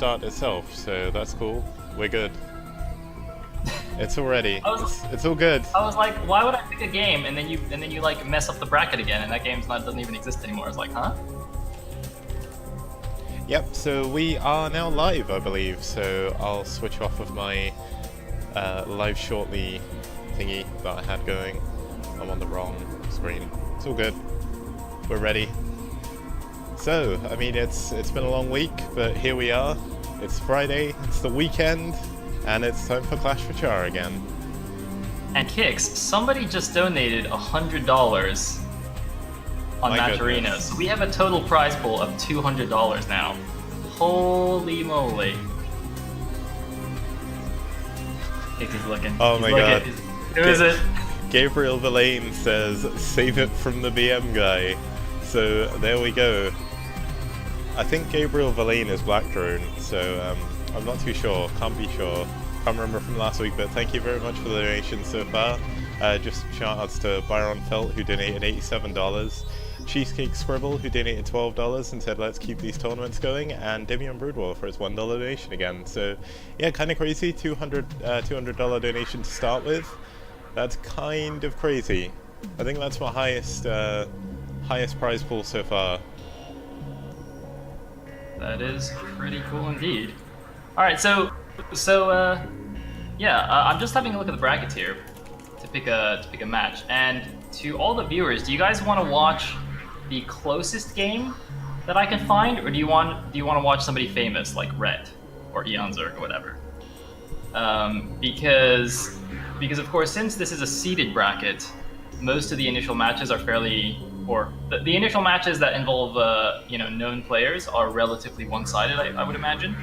start itself, so that's cool. We're good. It's all ready. It's all good. I was like, why would I pick a game and then you like mess up the bracket again, and that game's not doesn't even exist anymore? It's like, huh? Yep, so we are now live, I believe, so I'll switch off of my live shortly thingy that I had going. I'm on the wrong screen. It's all good. We're ready. So, I mean, it's been a long week, but here we are. It's Friday, it's the weekend, and it's time for Clash for Char again. And Kix, somebody just donated $100 on Match Arena, so we have a total prize pool of $200 now. Holy moly! Kix is looking. Oh my god! Who is it? Gabriel Villain says, "Save it from the BM guy." So there we go. I think Gabriel Villain is Black Drone, so I'm not too sure. Can't be sure. Can't remember from last week, but thank you very much for the donation so far. Just shout outs to Byron Felt, who donated $87, Cheesecake Scribble, who donated $12 and said let's keep these tournaments going, and Dimion Broodwar for his $1 donation again. So yeah, kind of crazy. $200 donation to start with. That's kind of crazy. I think that's my highest prize pool so far. That is pretty cool indeed. All right, so yeah, I'm just having a look at the brackets here to pick a match. And to all the viewers, do you guys want to watch the closest game that I can find, or do you want to watch somebody famous like Ret or Eonzer or whatever? Because of course, since this is a seeded bracket, most of the initial matches are fairly, or the initial matches that involve known players are relatively one-sided, I would imagine.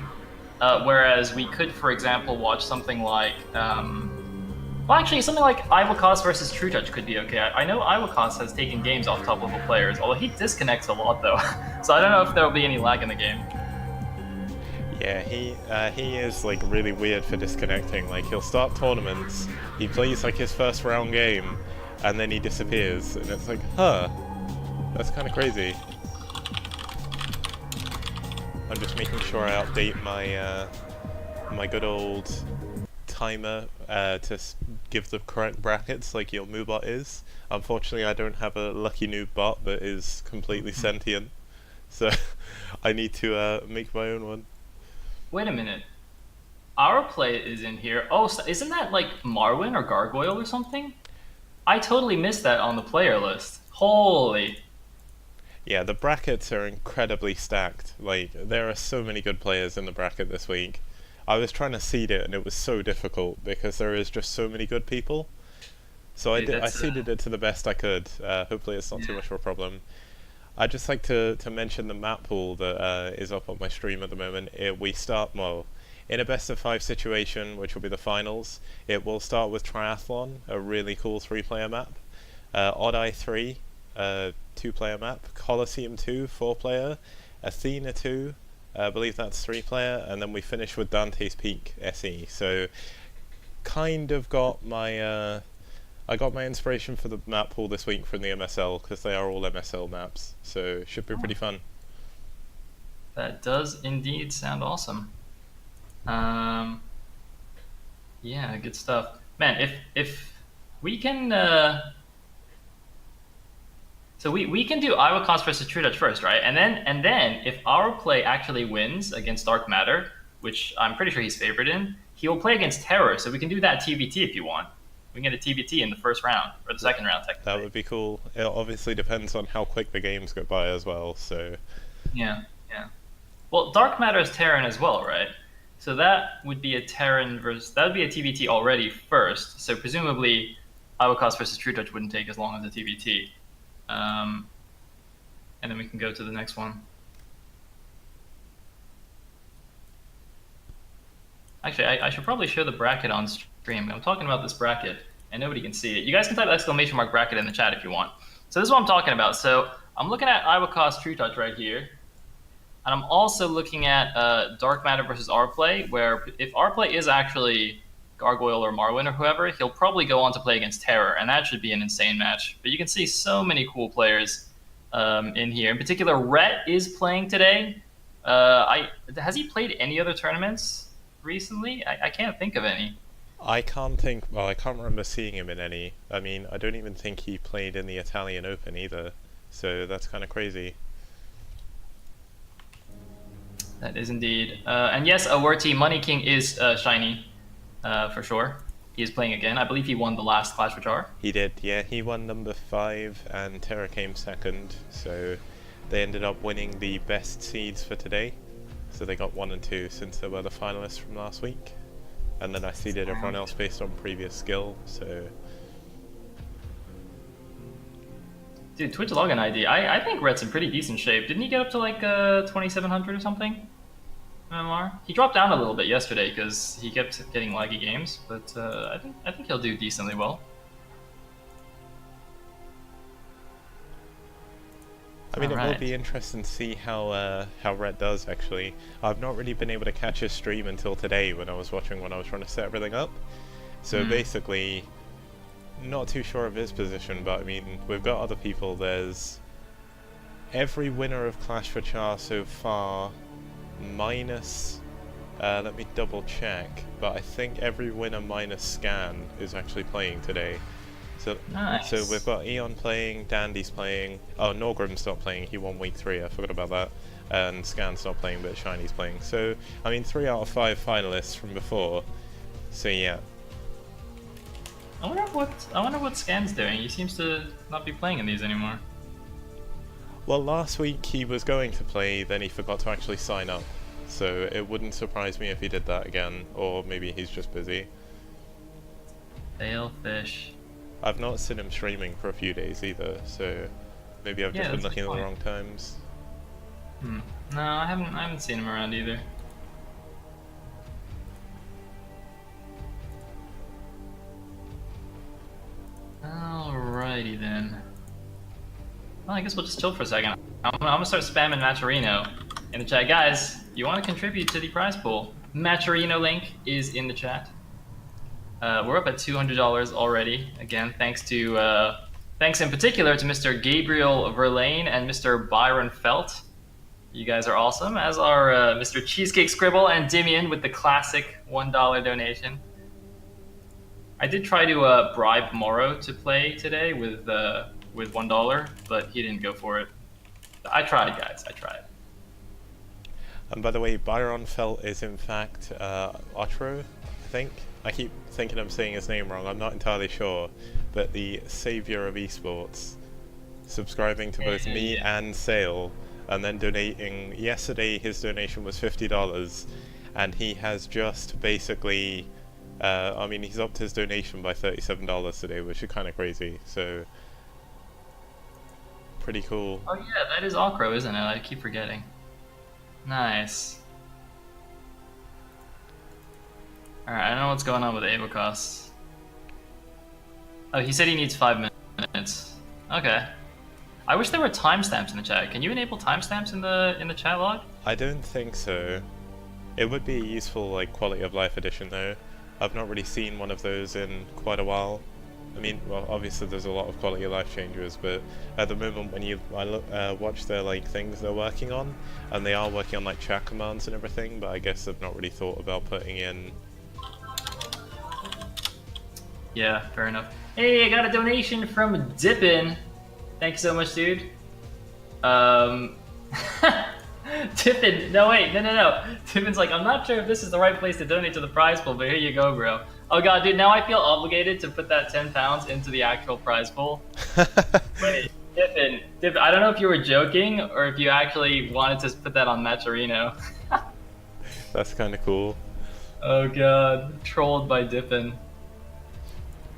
Whereas we could, for example, watch something like, well, actually, something like Aiwekas versus Trutacz could be okay. I know Aiwekas has taken games off top-level players, although he disconnects a lot, though. So I don't know if there will be any lag in the game. Yeah, he is like really weird for disconnecting. Like he'll start tournaments, he plays like his first round game, and then he disappears, and it's like, huh, that's kind of crazy. I'm just making sure I update my my good old timer to give the correct brackets like your Moobot is. Unfortunately, I don't have a lucky noob bot that is completely sentient, so I need to make my own one. Wait a minute. Our play is in here. Oh, so isn't that like Marwyn or Gargoyle or something? I totally missed that on the player list. Holy. Yeah, the brackets are incredibly stacked. Like, there are so many good players in the bracket this week. I was trying to seed it, and it was so difficult because there is just so many good people. So I seeded it to the best I could. Hopefully it's not too much of a problem. I'd just like to mention the map pool that is up on my stream at the moment. We start, well, in a best of 5 situation, which will be the finals. It will start with Triathlon, a really cool 3-player map. Odd Eye 3, 2-player map. Colosseum 2, 4-player. Athena 2, I believe that's 3-player. And then we finish with Dante's Peak SE. So, kind of got my... I got my inspiration for the map pool this week from the MSL, because they are all MSL maps, so should be pretty fun. That does indeed sound awesome. Yeah, good stuff. Man, if we can... So we can do Aiwekas versus Trutacz first, right? And then if our play actually wins against Dark Matter, which I'm pretty sure he's favored in, he'll play against Terror, so we can do that TBT if you want. We can get a TBT in the first round, or the second round, technically. That would be cool. It obviously depends on how quick the games go by as well, so... Yeah. Well, Dark Matter is Terran as well, right? So that would be a Terran versus... That would be a TBT already first, so presumably Aiwekas versus Trutacz wouldn't take as long as a TBT. And then we can go to the next one. Actually, I should probably show the bracket on stream. I'm talking about this bracket, and nobody can see it. You guys can type ! bracket in the chat if you want. So this is what I'm talking about. So I'm looking at Aiwekas Trutacz right here, and I'm also looking at Dark Matter versus Rplay, where if Rplay is actually Gargoyle or Marwyn or whoever, he'll probably go on to play against Terror, and that should be an insane match. But you can see so many cool players in here. In particular, Ret is playing today, Has he played any other tournaments recently? I can't think of any. I can't think. Well, I can't remember seeing him in any. I mean, I don't even think he played in the Italian Open either. So that's kind of crazy. That is indeed. And yes, Awerty Money King is shiny, for sure. He is playing again. I believe he won the last Clash for Jar. He did, yeah. He won number 5, and Terra came second. So they ended up winning the best seeds for today. So they got 1 and 2 since they were the finalists from last week. And then I seeded everyone else based on previous skill. So Dude, Twitch login ID. I think Red's in pretty decent shape. Didn't he get up to like 2700 or something? MMR. He dropped down a little bit yesterday because he kept getting laggy games, but I think he'll do decently well. I mean, Alright. it will be interesting to see how Red does, actually. I've not really been able to catch his stream until today when I was trying to set everything up. So basically, not too sure of his position, but I mean, we've got other people. There's every winner of Clash for Char so far, minus, let me double check, but I think every winner minus Scan is actually playing today. So, Nice. so we've got Eon playing, Dandy's playing, oh, Norgrim's not playing, he won week 3, I forgot about that, and Scan's not playing, but Shiny's playing. So, I mean, 3 out of 5 finalists from before, so yeah. I wonder what Scan's doing. He seems to not be playing in these anymore. Well, last week he was going to play, then he forgot to actually sign up, so it wouldn't surprise me if he did that again, or maybe he's just busy. Failfish. I've not seen him streaming for a few days either, so maybe I've just been looking at the wrong times. No, I haven't seen him around either. Alrighty then. Well, I guess we'll just chill for a second. I'm gonna start spamming Matcherino in the chat. Guys, you want to contribute to the prize pool? Matcherino link is in the chat. We're up at $200 already. Again, thanks in particular to Mr. Gabriel Verlaine and Mr. Byron Felt. You guys are awesome, as are Mr. Cheesecake Scribble and Dimian with the classic $1 donation. I did try to bribe Morrow to play today with $1, but he didn't go for it. I tried, guys. I tried. And by the way, Byron Felt is in fact Otro, I think. I keep thinking I'm saying his name wrong, I'm not entirely sure, but the savior of esports, subscribing to both me and Sale, and then donating. Yesterday his donation was $50, and he has just basically, I mean, he's upped his donation by $37 today, which is kind of crazy, so pretty cool. Oh yeah, that is Okro, isn't it? I keep forgetting. Nice. Alright, I don't know what's going on with Aiwekas. Oh, he said he needs 5 minutes. Okay. I wish there were timestamps in the chat. Can you enable timestamps in the chat log? I don't think so. It would be a useful, like, quality of life addition though. I've not really seen one of those in quite a while. I mean, well, obviously there's a lot of quality of life changes, but at the moment when I watch their like things they're working on, and they are working on like chat commands and everything, but I guess I've not really thought about putting in. Yeah, fair enough. Hey, I got a donation from Dippin. Thank you so much, dude. Tippin, no wait, no. Tippin's like, I'm not sure if this is the right place to donate to the prize pool, but here you go, bro. Oh god, dude, now I feel obligated to put that 10 pounds into the actual prize pool. Wait, Tippin, I don't know if you were joking or if you actually wanted to put that on Matcherino. That's kind of cool. Oh god, trolled by Dippin.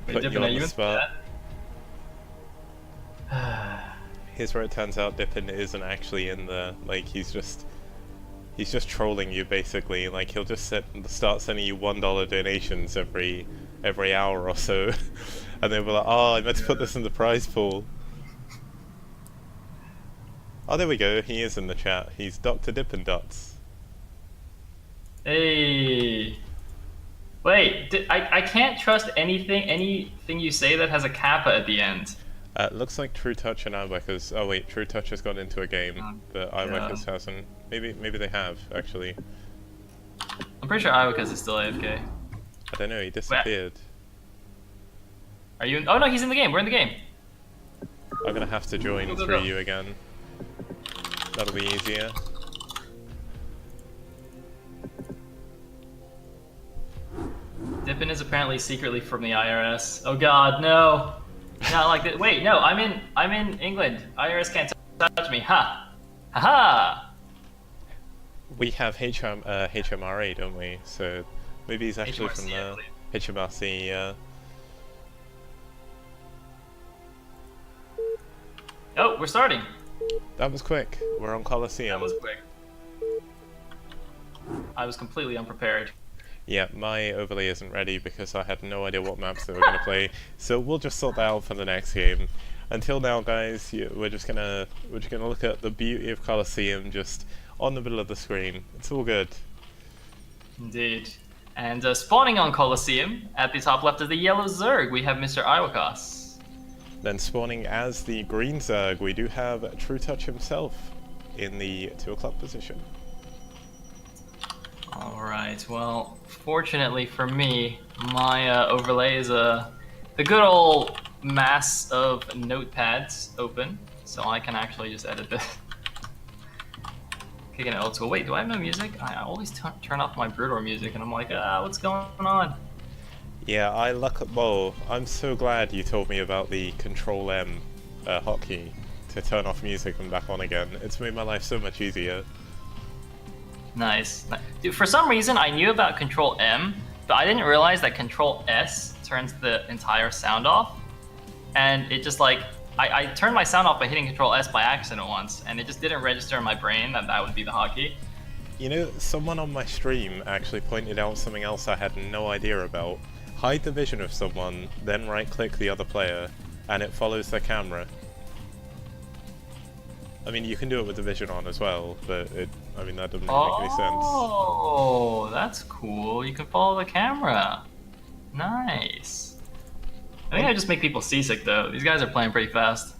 Wait, Putting Dippin, you are on you the in spot. that? Here's where it turns out Dippin isn't actually in the, like, he's just trolling you basically. Like, he'll just start sending you $1 donations every hour or so, and then we're like, oh, I meant to put this in the prize pool. Oh, there we go. He is in the chat. He's Dr. Dippin Dots. Hey. Wait, I can't trust anything you say that has a kappa at the end. Looks like Trutacz and Aiwekas. Oh wait, Trutacz has got into a game, Oh, but Aiwekas hasn't. Maybe they have actually. I'm pretty sure Aiwekas is still AFK. I don't know. He disappeared. Are you? Oh no, he's in the game. We're in the game. I'm gonna have to join Go, go, through go. you again. That'll be easier. Dippin is apparently secretly from the IRS. Oh God, no! Not like that. Wait, no, I'm in England. IRS can't touch me. Ha! Ha ha! We have HMRA, don't we? So maybe he's actually HMRC, from I the believe. HMRC. Oh, we're starting. That was quick. We're on Coliseum. That was quick. I was completely unprepared. Yeah, my overlay isn't ready because I had no idea what maps they were going to play. So we'll just sort that out for the next game. Until now, guys, we're just gonna look at the beauty of Coliseum just on the middle of the screen. It's all good. Indeed. And spawning on Coliseum, at the top left is the yellow Zerg. We have Mr. Aiwekas. Then spawning as the green Zerg, we do have Trutacz himself in the 2 o'clock position. Alright, well, fortunately for me, my overlay is the good old mass of notepads open, so I can actually just edit this. Kicking it old school. Wait, do I have no music? I always turn off my Broodor music, and I'm like, what's going on? Yeah, I'm so glad you told me about the Control M hotkey to turn off music and back on again. It's made my life so much easier. Nice. Dude, for some reason, I knew about Control M, but I didn't realize that Control S turns the entire sound off. And it just like, I turned my sound off by hitting Control S by accident once, and it just didn't register in my brain that that would be the hotkey. You know, someone on my stream actually pointed out something else I had no idea about. Hide the vision of someone, then right-click the other player, and it follows their camera. I mean, you can do it with the vision on as well, but that doesn't really make any sense. Oh, that's cool. You can follow the camera. Nice. I think I just make people seasick, though. These guys are playing pretty fast.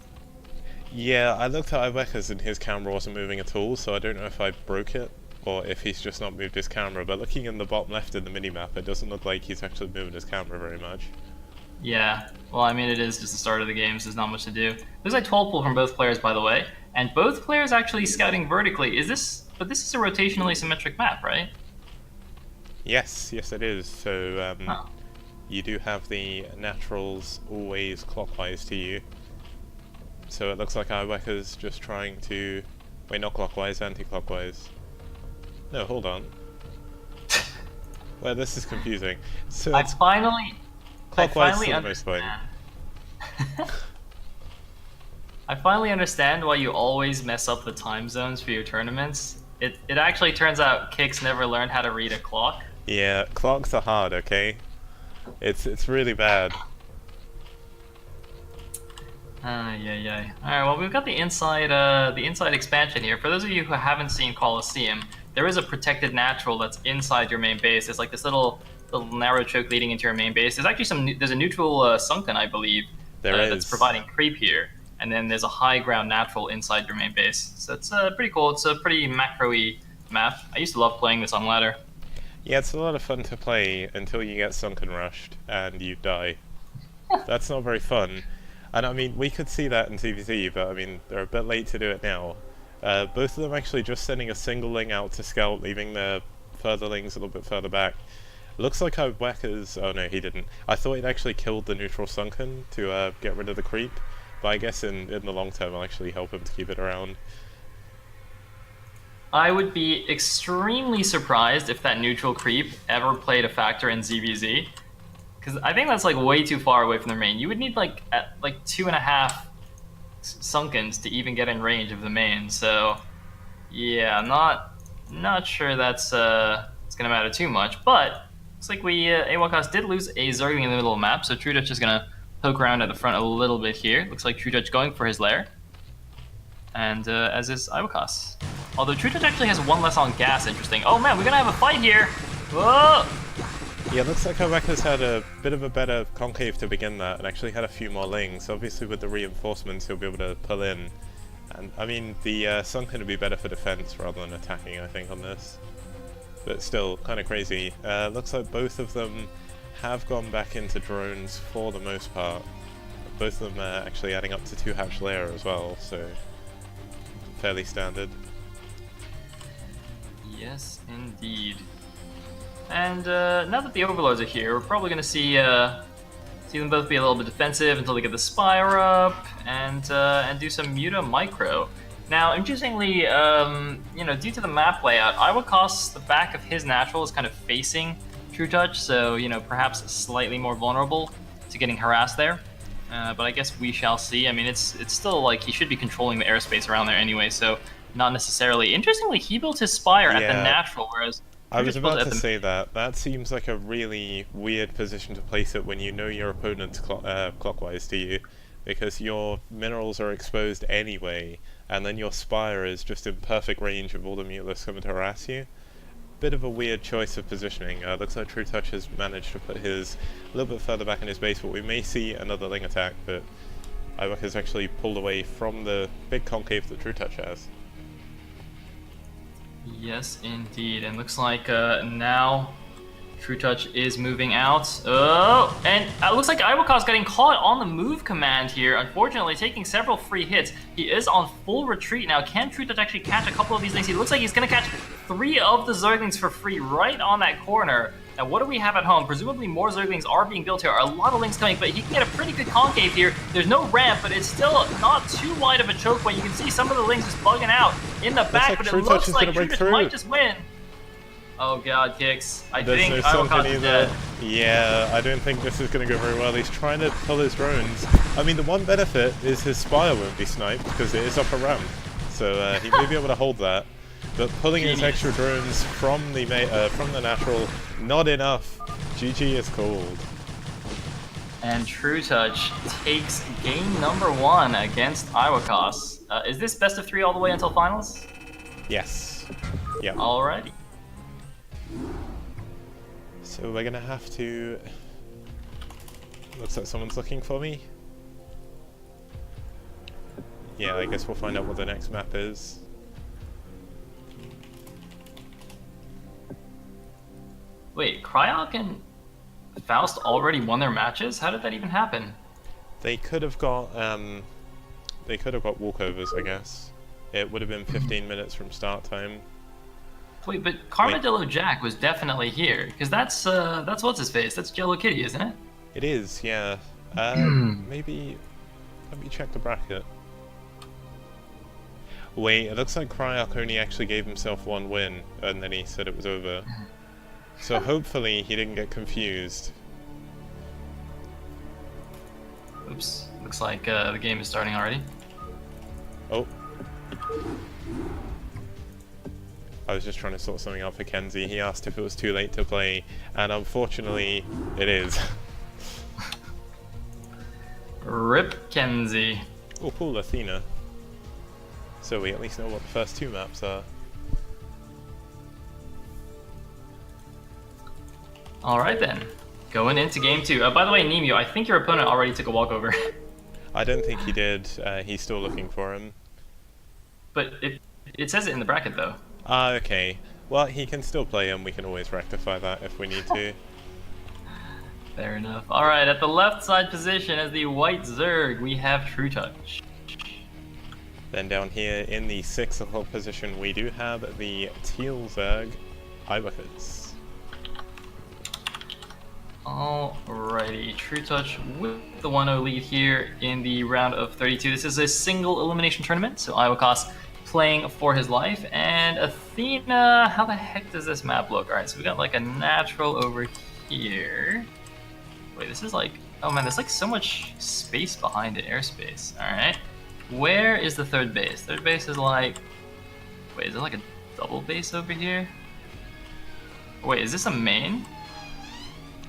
Yeah, I looked at Aiwekas and his camera wasn't moving at all, so I don't know if I broke it, or if he's just not moved his camera, but looking in the bottom left in the minimap, it doesn't look like he's actually moving his camera very much. Yeah. Well, I mean, it is just the start of the game, so there's not much to do. There's like 12 pull from both players, by the way, and both players actually scouting vertically. But this is a rotationally symmetric map, right? Yes, it is. So, you do have the naturals always clockwise to you. So it looks like Aiwekas just trying to... Wait, not clockwise, anti-clockwise. No, hold on. Well, this is confusing. So it's clockwise for the most part. I finally understand why you always mess up the time zones for your tournaments. It actually turns out Kix never learned how to read a clock. Yeah, clocks are hard, okay? It's really bad. Yeah. Alright, well, we've got the inside expansion here. For those of you who haven't seen Coliseum, there is a protected natural that's inside your main base. It's like this little narrow choke leading into your main base. There's actually there's a neutral sunken, I believe, that's providing creep here. And then there's a high ground natural inside your main base. So it's pretty cool. It's a pretty macro-y map. I used to love playing this on ladder. Yeah, it's a lot of fun to play until you get sunken rushed and you die. That's not very fun. And I mean, we could see that in TVZ, but I mean, they're a bit late to do it now. Both of them actually just sending a single ling out to scout, leaving the further lings a little bit further back. Looks like Aiwekas... Oh no, he didn't. I thought he'd actually killed the neutral sunken to get rid of the creep, but I guess in the long term I'll actually help him to keep it around. I would be extremely surprised if that neutral creep ever played a factor in ZVZ, because I think that's like way too far away from their main. You would need like 2.5 sunkens to even get in range of the main. So yeah, I'm not sure that's it's gonna matter too much. But looks like Aiwekas did lose a Zergling in the middle of the map, so Trutacz is gonna poke around at the front a little bit here. Looks like Trutacz going for his lair, and as is Aiwekas. Although Trutacz actually has one less on gas, interesting. Oh man, we're gonna have a fight here! Whoa! Yeah, it looks like Aiwekas had a bit of a better concave to begin that, and actually had a few more lings. Obviously with the reinforcements he'll be able to pull in. And I mean, the sunken would be better for defense rather than attacking, I think, on this. But still, kind of crazy. Looks like both of them have gone back into drones for the most part. Both of them are actually adding up to 2 hatch layer as well, so fairly standard. Yes, indeed. And now that the Overlords are here, we're probably going to see them both be a little bit defensive until they get the Spire up and do some Muta Micro. Now, interestingly, due to the map layout, Aiwekas, the back of his natural is kind of facing Trutacz, so perhaps slightly more vulnerable to getting harassed there. But I guess we shall see. I mean, it's still like he should be controlling the airspace around there anyway, so not necessarily. Interestingly, he built his Spire at the natural, whereas I was about to say that. That seems like a really weird position to place it when you know your opponent's clockwise to you, because your minerals are exposed anyway, and then your Spire is just in perfect range of all the Mutalisks coming to harass you. Bit of a weird choice of positioning. Looks like Trutacz has managed to put his a little bit further back in his base, but we may see another Ling attack, but Aiwekas has actually pulled away from the big concave that Trutacz has. Yes, indeed. And looks like now Trutacz is moving out. Oh, and it looks like Aiwekas getting caught on the move command here. Unfortunately, taking several free hits. He is on full retreat now. Can Trutacz actually catch a couple of these things? He looks like he's going to catch 3 of the Zerglings for free right on that corner. Now, what do we have at home? Presumably more Zerglings are being built here. A lot of Lings coming, but he can get a pretty good concave here. There's no ramp, but it's still not too wide of a choke point. You can see some of the Lings just bugging out in the back, but it looks like Trutacz might just win. Oh god, Kicks. I think Aiwekas is dead. Yeah, I don't think this is going to go very well. He's trying to pull his drones. I mean, the one benefit is his Spire won't be sniped because it is up a ramp, so he may be able to hold that. But pulling his extra drones from the natural, not enough. GG is called. And Trutacz takes game number 1 against Aiwekas. Is this best of 3 all the way until finals? Yes. Yeah. Alrighty. So we're gonna have to. Looks like someone's looking for me. Yeah, I guess we'll find out what the next map is. Wait, Cryok and Faust already won their matches? How did that even happen? They could have got walkovers, I guess. It would have been 15 minutes from start time. Wait, but Carmadillo Jack was definitely here, because that's what's his face. That's Jello Kitty, isn't it? It is, yeah. Maybe let me check the bracket. Wait, it looks like Cryok only actually gave himself 1 win, and then he said it was over. So hopefully he didn't get confused. Oops, looks like the game is starting already. Oh. I was just trying to sort something out for Kenzie. He asked if it was too late to play, and unfortunately, it is. Rip Kenzie. Oh, cool, Athena. So we at least know what the first 2 maps are. Alright then, going into game 2. By the way, Nemu, I think your opponent already took a walkover. I don't think he did. He's still looking for him. But it says it in the bracket though. Ah, okay. Well, he can still play him. We can always rectify that if we need to. Fair enough. Alright, at the left side position as the white Zerg, we have Trutacz. Then down here in the 6th o'clock position, we do have the teal Zerg, Aiwekas. Alrighty, Trutacz with the 1-0 lead here in the round of 32. This is a single elimination tournament, so Aiwekas playing for his life. And Athena, how the heck does this map look? Alright, so we got like a natural over here. Wait, this is like, oh man, there's like so much space behind it, airspace. Alright, where is the 3rd base? 3rd base is like, wait, is it like a double base over here? Wait, is this a main?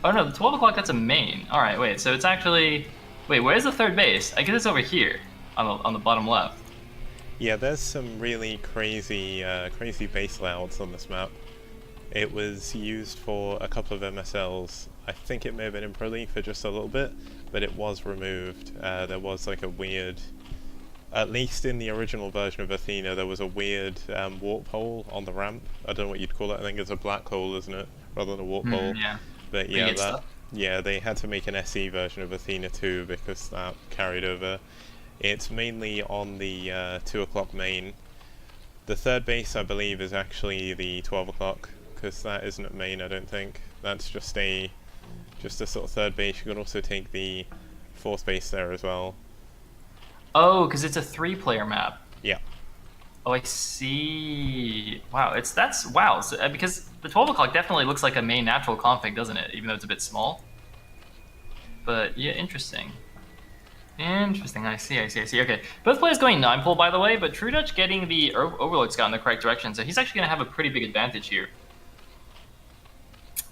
Oh no, the 12 o'clock, that's a main. Alright, wait, so it's actually... Wait, where's the 3rd base? I guess it's over here, on the bottom left. Yeah, there's some really crazy base layouts on this map. It was used for a couple of MSLs. I think it may have been in Pro League for just a little bit, but it was removed. There was like a weird, at least in the original version of Athena, there was a weird warp hole on the ramp. I don't know what you'd call it. I think it's a black hole, isn't it, rather than a warp hole? Yeah. But yeah, yeah, they had to make an SE version of Athena too because that carried over. It's mainly on the 2 o'clock main. The third base, I believe, is actually the 12 o'clock, because that isn't at main, I don't think. That's just a sort of third base. You can also take the fourth base there as well. Oh, because it's a 3-player map. Yeah. Oh, I see. Wow, wow. So, because the 12 o'clock definitely looks like a main natural config, doesn't it? Even though it's a bit small. But yeah, interesting. Interesting. I see. Okay, both players going 9-pull, by the way, but Trutacz getting the Overlord Scout in the correct direction, so he's actually going to have a pretty big advantage here.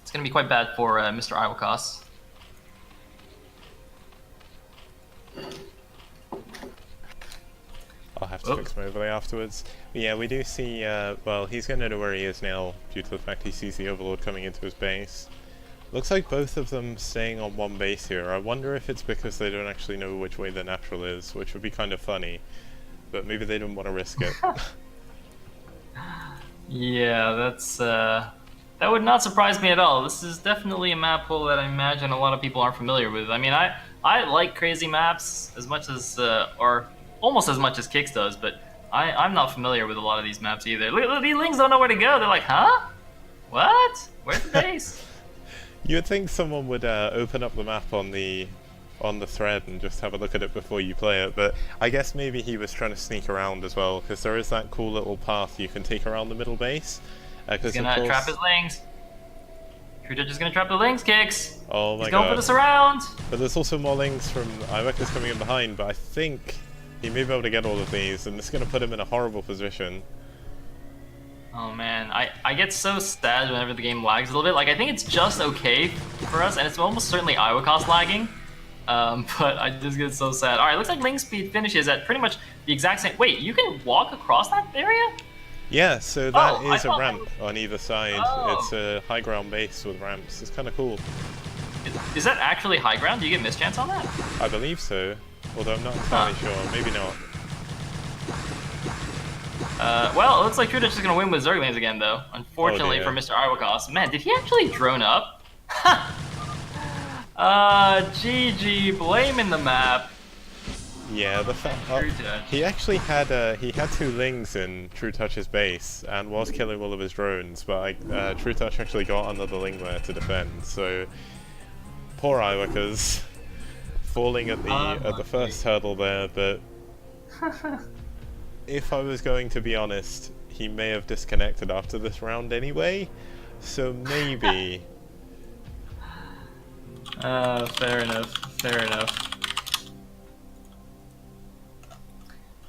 It's going to be quite bad for Mr. Aiwekas. I'll have to fix my overlay afterwards. But yeah, we do see, well, he's going to know where he is now, due to the fact he sees the Overlord coming into his base. Looks like both of them staying on one base here. I wonder if it's because they don't actually know which way the natural is, which would be kind of funny. But maybe they don't want to risk it. Yeah, that would not surprise me at all. This is definitely a map pool that I imagine a lot of people aren't familiar with. I mean, I like crazy maps as much as, or almost as much as Kix does, but I'm not familiar with a lot of these maps either. Look, these lings don't know where to go. They're like, huh? What? Where's the base? You would think someone would open up the map on the thread and just have a look at it before you play it, but I guess maybe he was trying to sneak around as well, because there is that cool little path you can take around the middle base. He's gonna trap his lings. Trutacz is gonna trap the lings, Kix. Oh my god. He's gonna put us around. But there's also more lings from Aiwekas coming in behind, but I think he may be able to get all of these, and it's gonna put him in a horrible position. Oh man, I get so sad whenever the game lags a little bit. Like, I think it's just okay for us, and it's almost certainly Aiwekas lagging. But I just get so sad. Alright, looks like Ling speed finishes at pretty much the exact same... Wait, you can walk across that area? Yeah, so that is a ramp on either side. Oh. It's a high ground base with ramps. It's kind of cool. Is that actually high ground? Do you get mischance on that? I believe so, although I'm not entirely sure. Maybe not. Well, it looks like Trutacz is going to win with Zerglings again, though. Unfortunately for Mr. Aiwekas. Man, did he actually drone up? GG, blaming the map. Yeah, the fact he actually had 2 lings in Trutach's base and was killing all of his drones, but Trutach actually got another ling there to defend. So poor Aiwekas falling at the first hurdle there, but. If I was going to be honest, he may have disconnected after this round anyway, so maybe. Fair enough.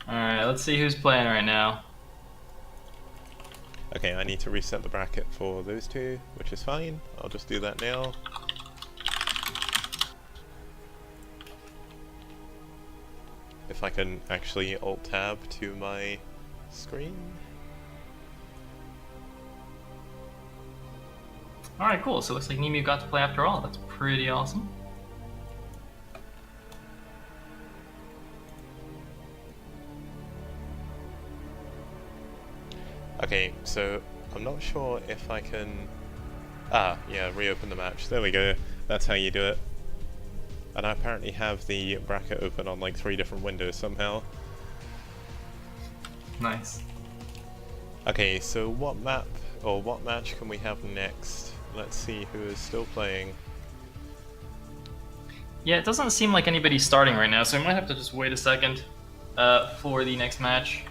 Alright, let's see who's playing right now. Okay, I need to reset the bracket for those two, which is fine. I'll just do that now. If I can actually alt-tab to my screen. Alright, cool. So it looks like Nemu got to play after all. That's pretty awesome. Okay, so I'm not sure if I can... yeah, reopen the match. There we go. That's how you do it. And I apparently have the bracket open on like 3 different windows somehow. Nice. Okay, so what map or what match can we have next? Let's see who is still playing. Yeah, it doesn't seem like anybody's starting right now, so we might have to just wait a second for the next match.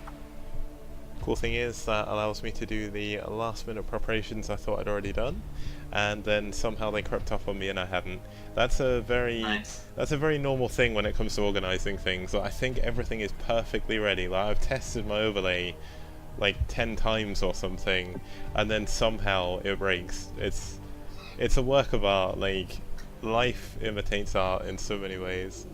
Cool thing is that allows me to do the last minute preparations I thought I'd already done, and then somehow they crept up on me and I hadn't. That's a very normal thing when it comes to organizing things. Like, I think everything is perfectly ready. Like, I've tested my overlay like 10 times or something, and then somehow it breaks. It's a work of art. Like, life imitates art in so many ways.